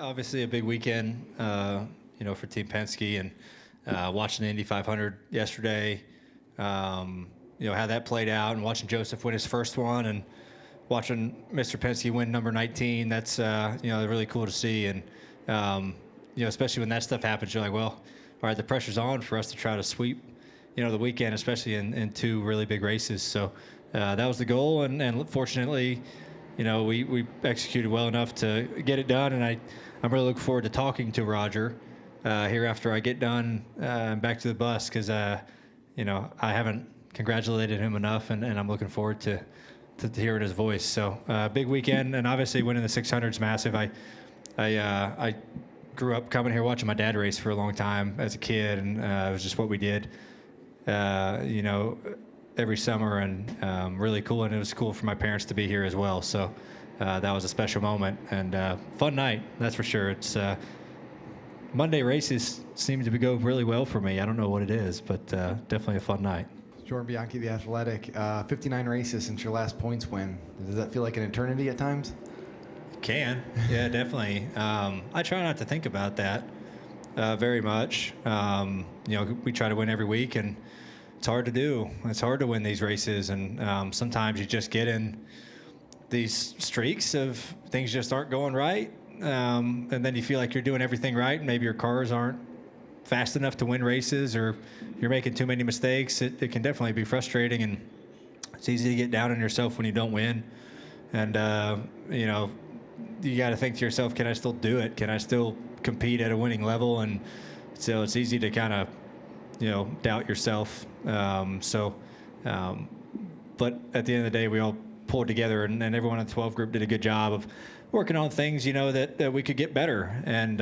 Obviously a big weekend, for Team Penske, and watching the Indy 500 yesterday, how that played out, and watching Joseph win his first one, and watching Mr. Penske win number 19. That's really cool to see, and especially when that stuff happens, you're like, well, all right, the pressure's on for us to try to sweep, the weekend, especially in two really big races. So that was the goal, and fortunately, we executed well enough to get it done, and I'm really looking forward to talking to Roger here after I get done and back to the bus, because I haven't congratulated him enough, and I'm looking forward to hearing his voice. So big weekend, and obviously winning the 600 is massive. I grew up coming here watching my dad race for a long time as a kid, and it was just what we did, every summer, and really cool. And it was cool for my parents to be here as well. So that was a special moment and fun night, that's for sure. It's Monday races seem to go really well for me. I don't know what it is, but definitely a fun night. Jordan Bianchi, The Athletic, 59 races since your last points win. Does that feel like an eternity at times? Can. Yeah, definitely. I try not to think about that very much. We try to win every week, and it's hard to do. It's hard to win these races, and sometimes you just get in these streaks of things just aren't going right, and then you feel like you're doing everything right, and maybe your cars aren't fast enough to win races, or you're making too many mistakes. It can definitely be frustrating, and it's easy to get down on yourself when you don't win. And you got to think to yourself, can I still do it? Can I still compete at a winning level? And so it's easy to kind of doubt yourself. But at the end of the day, we all pulled together, and everyone in the 12 group did a good job of working on things that we could get better. And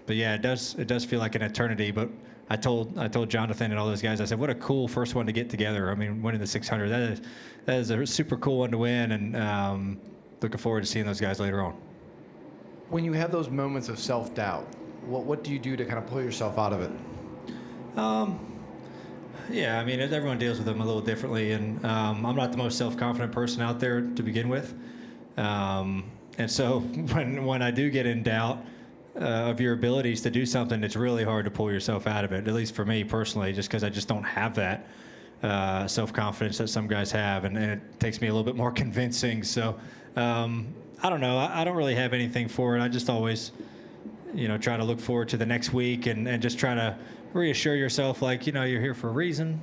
but yeah, it does feel like an eternity. But I told Jonathan and all those guys, I said, what a cool first one to get together. I mean, winning the 600, that is a super cool one to win, and looking forward to seeing those guys later on. When you have those moments of self-doubt, what do you do to kind of pull yourself out of it? Yeah, I mean, everyone deals with them a little differently, and I'm not the most self-confident person out there to begin with. And so when I do get in doubt of your abilities to do something, it's really hard to pull yourself out of it, at least for me personally, just because I just don't have that self-confidence that some guys have, and it takes me a little bit more convincing. So I don't know. I don't really have anything for it. I just always, try to look forward to the next week, and just try to reassure yourself, like, you're here for a reason.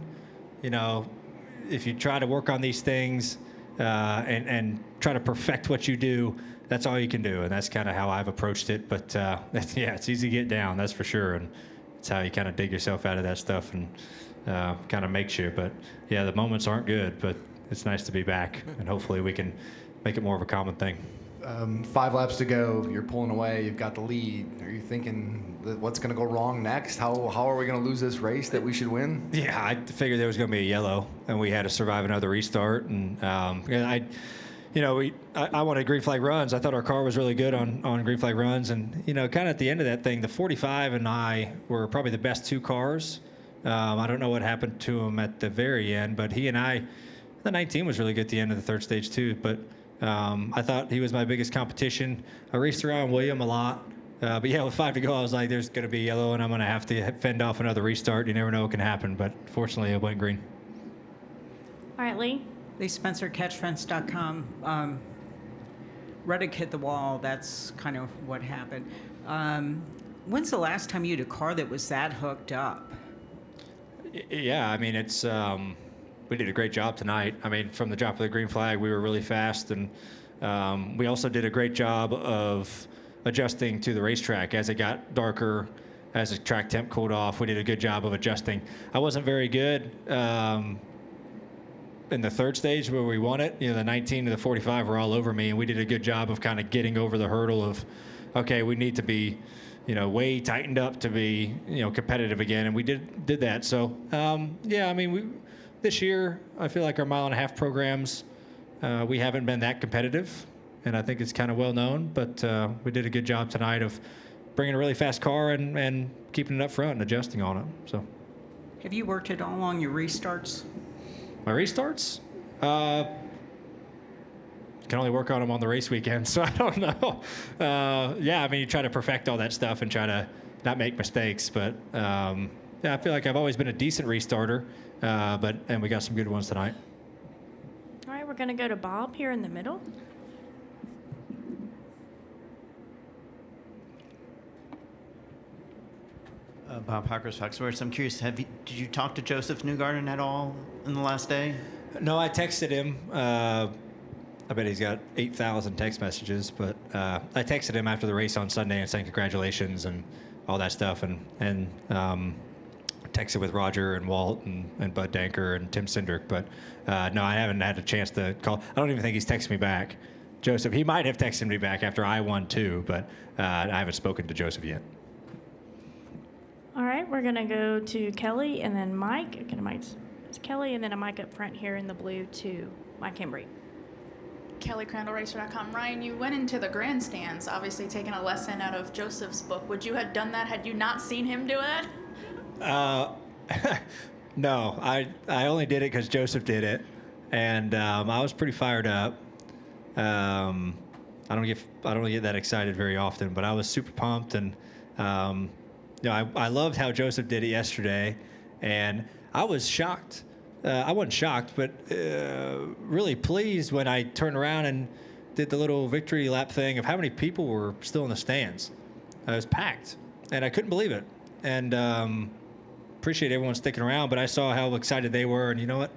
If you try to work on these things and try to perfect what you do, that's all you can do. And that's kind of how I've approached it. But it's easy to get down, that's for sure. And it's how you kind of dig yourself out of that stuff, and kind of makes you. But yeah, the moments aren't good, but it's nice to be back, and hopefully we can make it more of a common thing. 5 laps to go, you're pulling away, you've got the lead. Are you thinking what's going to go wrong next? How are we going to lose this race that we should win? Yeah, I figured there was going to be a yellow, and we had to survive another restart. And I wanted green flag runs. I thought our car was really good on green flag runs, and kind of at the end of that thing, the 45 and I were probably the best two cars. I don't know what happened to him at the very end, but he and I, the 19 was really good at the end of the third stage too. But I thought he was my biggest competition. I raced around William a lot. But yeah, with 5 to go, I was like, there's going to be yellow, and I'm going to have to fend off another restart. You never know what can happen. But fortunately, it went green. All right, Lee. Lee Spencer, catchfence.com. Reddick hit the wall. That's kind of what happened. When's the last time you had a car that was that hooked up? Yeah, I mean, it's we did a great job tonight. I mean, from the drop of the green flag, we were really fast, and we also did a great job of adjusting to the racetrack as it got darker, as the track temp cooled off. We did a good job of adjusting. I wasn't very good in the third stage where we won it. The 19 to the 45 were all over me, and we did a good job of kind of getting over the hurdle of, okay, we need to be, way tightened up to be, competitive again, and we did that. So, yeah, I mean, this year, I feel like our mile-and-a-half programs, we haven't been that competitive, and I think it's kind of well known, but we did a good job tonight of bringing a really fast car and keeping it up front and adjusting on it. So, have you worked at all on your restarts? My restarts? can only work on them on the race weekend, so I don't know. Yeah, I mean, you try to perfect all that stuff and try to not make mistakes. But yeah, I feel like I've always been a decent restarter, and we got some good ones tonight. All right, we're going to go to Bob here in the middle. Bob Parker's Fox Sports. I'm curious, did you talk to Joseph Newgarden at all in the last day? No, I texted him. I bet he's got 8,000 text messages, but I texted him after the race on Sunday and saying congratulations and all that stuff, and texted with Roger and Walt and Bud Danker and Tim Cindric, but no, I haven't had a chance to call. I don't even think he's texted me back. Joseph, he might have texted me back after I won too, but I haven't spoken to Joseph yet. All right, we're going to go to Kelly and then Mike. Okay, it's Kelly and then a Mike up front here in the blue to Mike Hembry. KellyCrandallRacer.com. Ryan, you went into the grandstands, obviously taking a lesson out of Joseph's book. Would you have done that had you not seen him do it? No, I only did it because Joseph did it, and I was pretty fired up. I don't get that excited very often, but I was super pumped, and I loved how Joseph did it yesterday, and I was shocked. I wasn't shocked, but really pleased when I turned around and did the little victory lap thing of how many people were still in the stands. It was packed, and I couldn't believe it. And appreciate everyone sticking around, but I saw how excited they were, and you know what?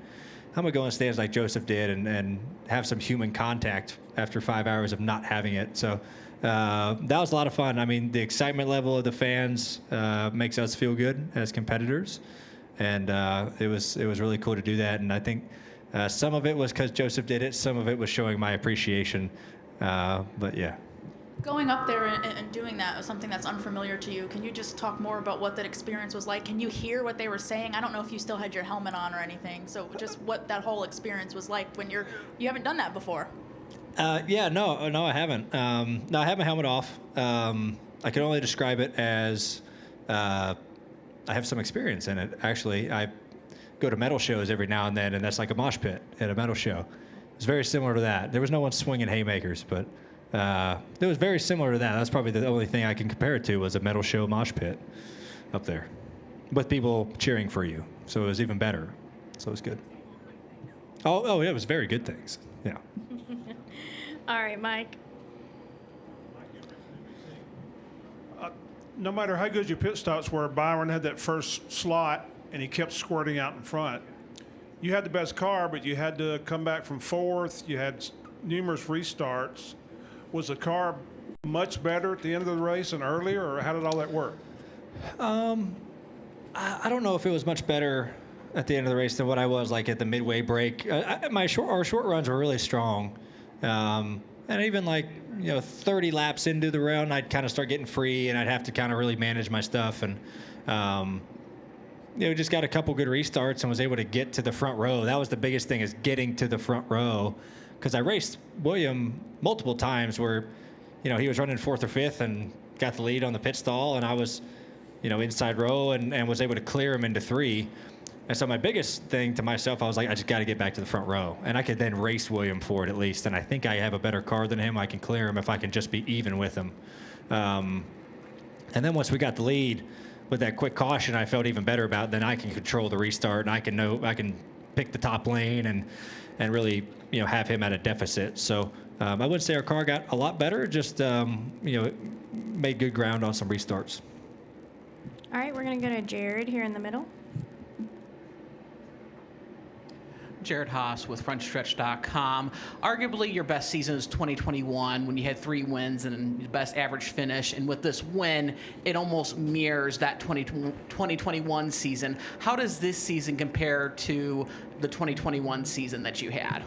I'm going to go in the stands like Joseph did and have some human contact after 5 hours of not having it. So that was a lot of fun. I mean, the excitement level of the fans makes us feel good as competitors. And it was really cool to do that. And I think some of it was because Joseph did it. Some of it was showing my appreciation. But, yeah. Going up there and doing that was something that's unfamiliar to you. Can you just talk more about what that experience was like? Can you hear what they were saying? I don't know if you still had your helmet on or anything. So just what that whole experience was like when you haven't done that before. Yeah, no, I haven't. No, I have my helmet off. I can only describe it as I have some experience in it. Actually, I go to metal shows every now and then, and that's like a mosh pit at a metal show. It's very similar to that. There was no one swinging haymakers, but it was very similar to that. That's probably the only thing I can compare it to was a metal show mosh pit up there with people cheering for you. So it was even better. So it was good. Oh, yeah, it was very good things. Yeah. All right, Mike. No matter how good your pit stops were, Byron had that first slot, and he kept squirting out in front. You had the best car, but you had to come back from fourth. You had numerous restarts. Was the car much better at the end of the race than earlier, or how did all that work? I don't know if it was much better at the end of the race than what I was like at the midway break. Our short runs were really strong. And even 30 laps into the round, I'd kind of start getting free, and I'd have to kind of really manage my stuff. And, just got a couple good restarts and was able to get to the front row. That was the biggest thing, is getting to the front row. Because I raced William multiple times where, he was running fourth or fifth and got the lead on the pit stall, and I was, inside row and was able to clear him into three. And so my biggest thing to myself, I was like, I just got to get back to the front row. And I could then race William for it at least. And I think I have a better car than him. I can clear him if I can just be even with him. And then once we got the lead with that quick caution, I felt even better about it. Then I can control the restart, and I can pick the top lane and really, have him at a deficit. So I wouldn't say our car got a lot better, just, made good ground on some restarts. All right, we're going to go to Jared here in the middle. Jared Haas with FrontStretch.com. Arguably your best season is 2021 when you had 3 wins and the best average finish. And with this win, it almost mirrors that 2021 season. How does this season compare to the 2021 season that you had?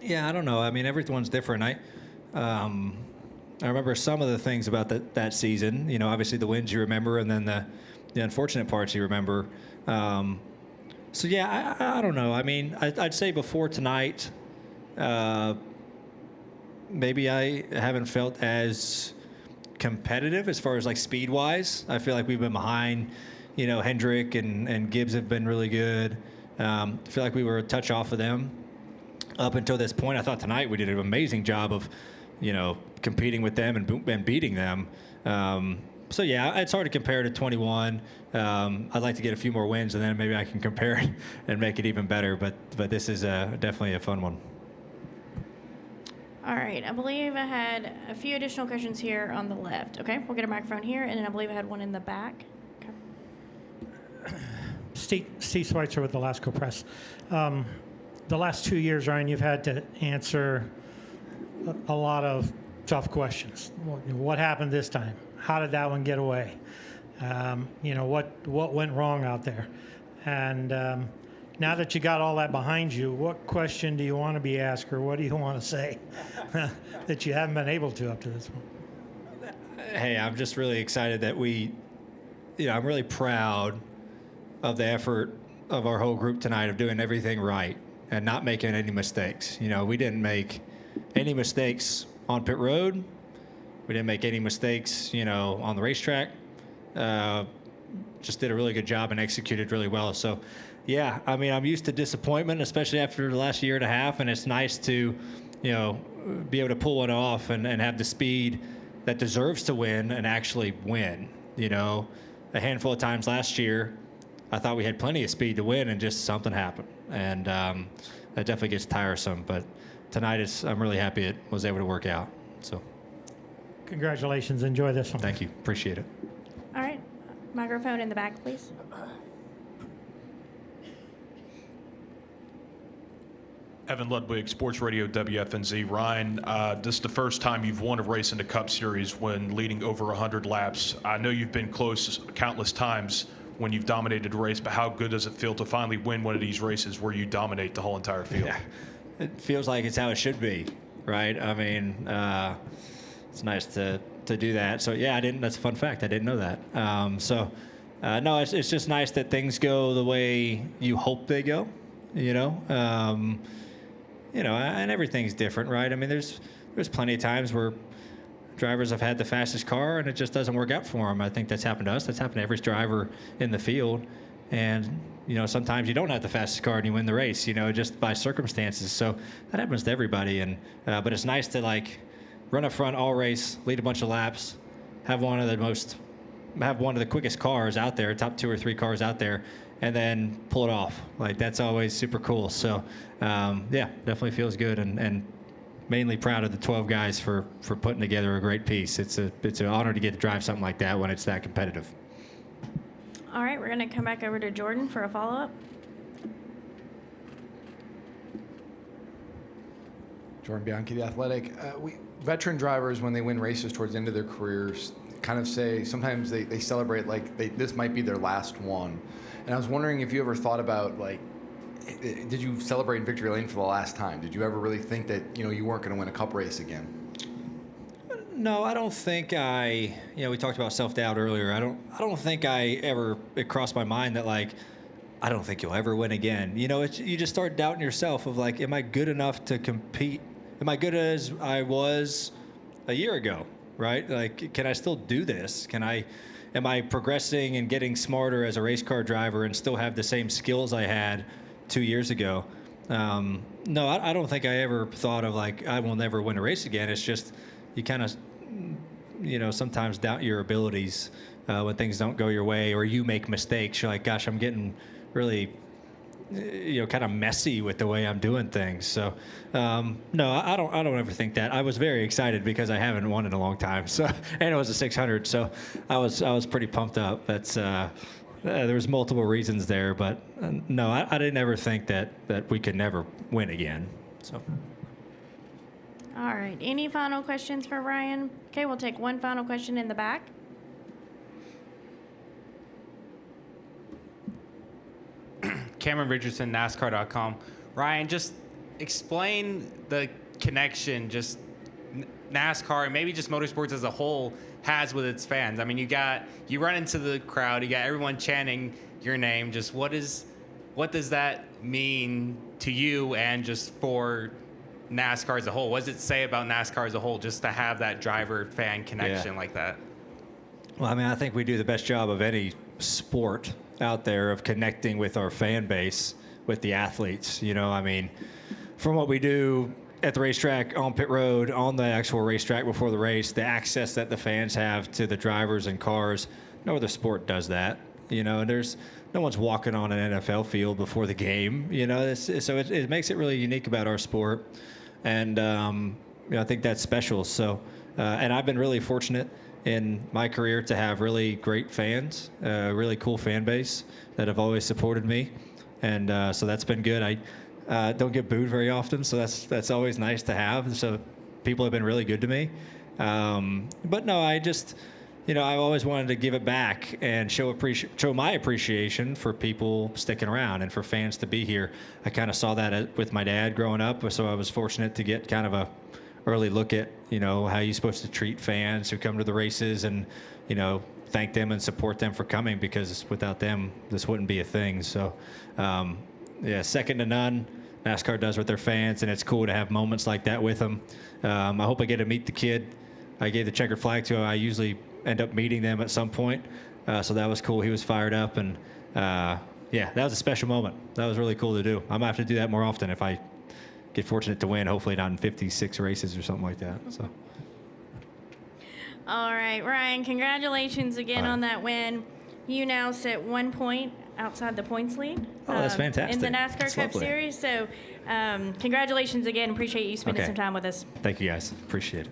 Yeah, I don't know. I mean, everyone's different. I remember some of the things about that season. Obviously the wins you remember, and then the unfortunate parts you remember. So, yeah, I don't know. I mean, I'd say before tonight, maybe I haven't felt as competitive as far as, speed-wise. I feel like we've been behind. Hendrick and Gibbs have been really good. I feel like we were a touch off of them. up until this point. I thought tonight we did an amazing job of, competing with them and beating them. So yeah, it's hard to compare to 21. I'd like to get a few more wins, and then maybe I can compare it and make it even better. But this is definitely a fun one. All right, I believe I had a few additional questions here on the left. Okay, we'll get a microphone here, and then I believe I had one in the back. Okay. Steve Schweitzer with the Lasco Press. The last 2 years, Ryan, you've had to answer a lot of tough questions. What happened this time? How did that one get away? What went wrong out there? And now that you got all that behind you, what question do you want to be asked, or what do you want to say that you haven't been able to up to this point? Hey, I'm just really excited that I'm really proud of the effort of our whole group tonight of doing everything right and not making any mistakes. We didn't make any mistakes on pit road. We didn't make any mistakes, on the racetrack. Just did a really good job and executed really well. So, yeah, I mean, I'm used to disappointment, especially after the last year and a half, and it's nice to, be able to pull one off and have the speed that deserves to win and actually win. A handful of times last year, I thought we had plenty of speed to win, and just something happened. And that definitely gets tiresome. But tonight, I'm really happy it was able to work out. So, congratulations. Enjoy this one. thank you. Appreciate it. All right, microphone in the back, please. Evan Ludwig, Sports Radio WFNZ. Ryan, this is the first time you've won a race in the Cup Series when leading over 100 laps. I know you've been close countless times when you've dominated a race, but how good does it feel to finally win one of these races where you dominate the whole entire field? Yeah, it feels like it's how it should be, right? I mean, it's nice to do that. So yeah, that's a fun fact. I didn't know that. No, it's just nice that things go the way you hope they go, and everything's different, right? I mean, there's plenty of times where drivers have had the fastest car and it just doesn't work out for them. I think that's happened to us. That's happened to every driver in the field. And, sometimes you don't have the fastest car and you win the race, just by circumstances. So that happens to everybody. And but it's nice to run up front all race, lead a bunch of laps, have one of the quickest cars out there, top 2 or 3 cars out there, and then pull it off. That's always super cool. So, yeah, definitely feels good, and mainly proud of the 12 guys for putting together a great piece. It's an honor to get to drive something like that when it's that competitive. All right, we're going to come back over to Jordan for a follow-up. Jordan Bianchi, The Athletic. Veteran drivers, when they win races towards the end of their careers, kind of say, sometimes they celebrate this might be their last one. And I was wondering if you ever thought about, did you celebrate in victory lane for the last time? Did you ever really think that, you weren't going to win a Cup race again? No, I don't think we talked about self-doubt earlier. I don't think it crossed my mind that I don't think you'll ever win again. You just start doubting yourself of am I good enough to compete? Am I good as I was a year ago, right? Can I still do this? Am I progressing and getting smarter as a race car driver and still have the same skills I had 2 years ago? No, I don't think I ever thought of I will never win a race again. It's just you kind of, sometimes doubt your abilities when things don't go your way or you make mistakes. You're like, gosh, I'm getting really, kind of messy with the way I'm doing things. So, no, I don't ever think that. I was very excited because I haven't won in a long time. So, and it was a 600. So, I was pretty pumped up. That's there was multiple reasons there, but no, I didn't ever think that we could never win again. So. All right, any final questions for Ryan? Okay, we'll take one final question in the back. Cameron Richardson, NASCAR.com. Ryan, just explain the connection just NASCAR and maybe just motorsports as a whole has with its fans. I mean, you run into the crowd, you got everyone chanting your name. Just what does that mean to you and just for NASCAR as a whole? What does it say about NASCAR as a whole just to have that driver-fan connection like that? Well, I mean, I think we do the best job of any sport out there of connecting with our fan base, with the athletes. I mean, from what we do at the racetrack, on pit road, on the actual racetrack before the race, the access that the fans have to the drivers and cars, no other sport does that. You know, and there's no one's walking on an NFL field before the game. You know, so it makes it really unique about our sport, and you know, I think that's special. So, and I've been really fortunate in my career to have really great fans, really cool fan base that have always supported me, and so that's been good. I don't get booed very often, so that's always nice to have. So people have been really good to me. But no, I just, you know, I've always wanted to give it back and show my appreciation for people sticking around and for fans to be here. I kind of saw that with my dad growing up, so I was fortunate to get kind of a early look at, you know, how you're supposed to treat fans who come to the races and, you know, thank them and support them for coming, because without them, this wouldn't be a thing. So, yeah, second to none. NASCAR does with their fans, and it's cool to have moments like that with them. I hope I get to meet the kid I gave the checkered flag to. I usually end up meeting them at some point, so that was cool. He was fired up, and yeah, that was a special moment. That was really cool to do. I'm gonna have to do that more often if I get fortunate to win. Hopefully not in 56 races or something like that. So. All right, Ryan, congratulations again All right. on that win. You now sit 1 point outside the points lead. Oh, that's fantastic. In the NASCAR That's Cup lovely. Series. So congratulations again. Appreciate you spending Okay. some time with us. Thank you, guys. Appreciate it.